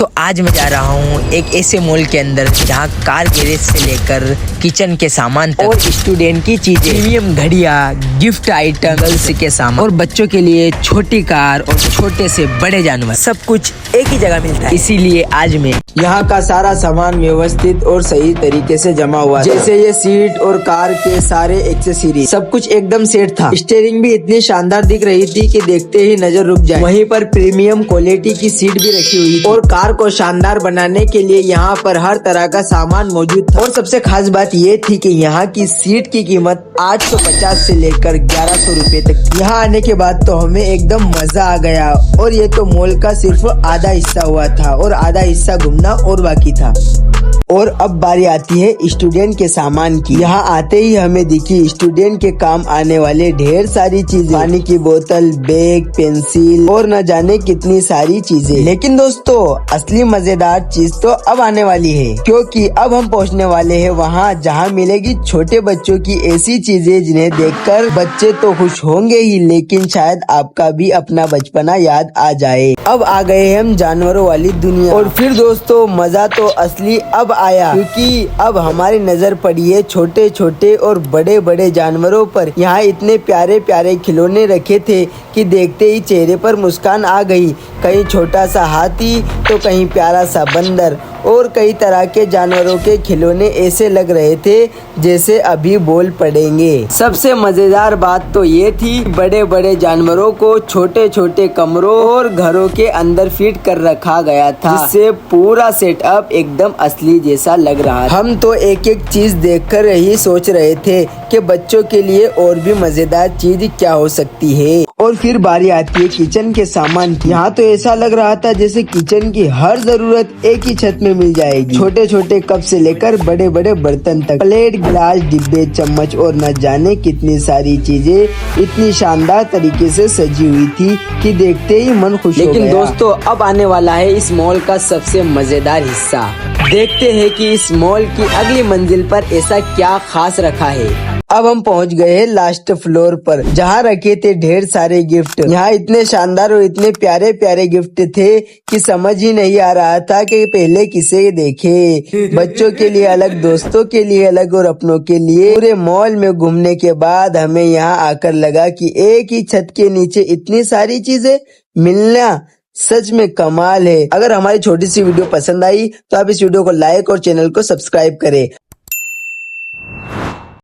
तो आज मैं जा रहा हूँ एक ऐसे मॉल के अंदर जहाँ कार गैरेज से लेकर किचन के सामान तक और स्टूडेंट की चीजें, प्रीमियम घड़ियाँ, गिफ्ट आइटम, गर्ल्स के सामान और बच्चों के लिए छोटी कार और छोटे से बड़े जानवर, सब कुछ एक ही जगह मिलता है। इसीलिए आज मैं यहाँ का सारा सामान व्यवस्थित और सही तरीके से जमा हुआ, जैसे ये सीट और कार के सारे एक्सेसरीज, सब कुछ एकदम सेट था। स्टीयरिंग भी इतनी शानदार दिख रही थी कि देखते ही नजर रुक जाए। वहीं पर प्रीमियम क्वालिटी की सीट भी रखी हुई थी और कार को शानदार बनाने के लिए यहाँ पर हर तरह का सामान मौजूद था। और सबसे खास बात ये थी कि यहाँ की सीट की कीमत 850 से लेकर 1100 रुपए तक। यहाँ आने के बाद तो हमें एकदम मजा आ गया। और ये तो मॉल का सिर्फ आधा हिस्सा हुआ था और आधा हिस्सा घूमना और बाकी था। और अब बारी आती है स्टूडेंट के सामान की। यहाँ आते ही हमें दिखी स्टूडेंट के काम आने वाले ढेर सारी चीजें, पानी की बोतल, बैग, पेंसिल और न जाने कितनी सारी चीजें। लेकिन दोस्तों असली मजेदार चीज तो अब आने वाली है, क्योंकि अब हम पहुँचने वाले हैं वहाँ जहाँ मिलेगी छोटे बच्चों की ऐसी चीजें जिन्हें देखकर बच्चे तो खुश होंगे ही, लेकिन शायद आपका भी अपना बचपना याद आ जाए। अब आ गए हम जानवरों वाली दुनिया। और फिर दोस्तों मजा तो असली अब आया, क्योंकि अब हमारी नजर पड़ी है छोटे छोटे और बड़े बड़े जानवरों पर। यहाँ इतने प्यारे प्यारे खिलौने रखे थे कि देखते ही चेहरे पर मुस्कान आ गई। कहीं छोटा सा हाथी तो कहीं प्यारा सा बंदर और कई तरह के जानवरों के खिलौने ऐसे लग रहे थे जैसे अभी बोल पड़ेंगे। सबसे मजेदार बात तो ये थी, बड़े बड़े जानवरों को छोटे छोटे कमरों और घरों के अंदर फिट कर रखा गया था, जिससे पूरा सेटअप एकदम असली जैसा लग रहा था। हम तो एक एक चीज देखकर यही सोच रहे थे कि बच्चों के लिए और भी मजेदार चीज क्या हो सकती है। और फिर बारी आती है किचन के सामान की। यहाँ तो ऐसा लग रहा था जैसे किचन की हर जरूरत एक ही छत में मिल जाएगी। छोटे छोटे कप से लेकर बड़े बड़े बर्तन तक, प्लेट, गिलास, डिब्बे, चम्मच और न जाने कितनी सारी चीजें इतनी शानदार तरीके से सजी हुई थी कि देखते ही मन खुश हो गया। लेकिन दोस्तों अब आने वाला है इस मॉल का सबसे मजेदार हिस्सा। देखते हैं कि इस मॉल की अगली मंजिल पर ऐसा क्या खास रखा है। अब हम पहुंच गए हैं लास्ट फ्लोर पर, जहां रखे थे ढेर सारे गिफ्ट। यहाँ इतने शानदार और इतने प्यारे प्यारे गिफ्ट थे कि समझ ही नहीं आ रहा था कि पहले किसे देखे। बच्चों के लिए अलग, दोस्तों के लिए अलग और अपनों के लिए। पूरे मॉल में घूमने के बाद हमें यहाँ आकर लगा कि एक ही छत के नीचे इतनी सारी चीजें मिलना सच में कमाल है। अगर हमारी छोटी सी वीडियो पसंद आई तो आप इस वीडियो को लाइक और चैनल को सब्सक्राइब करें।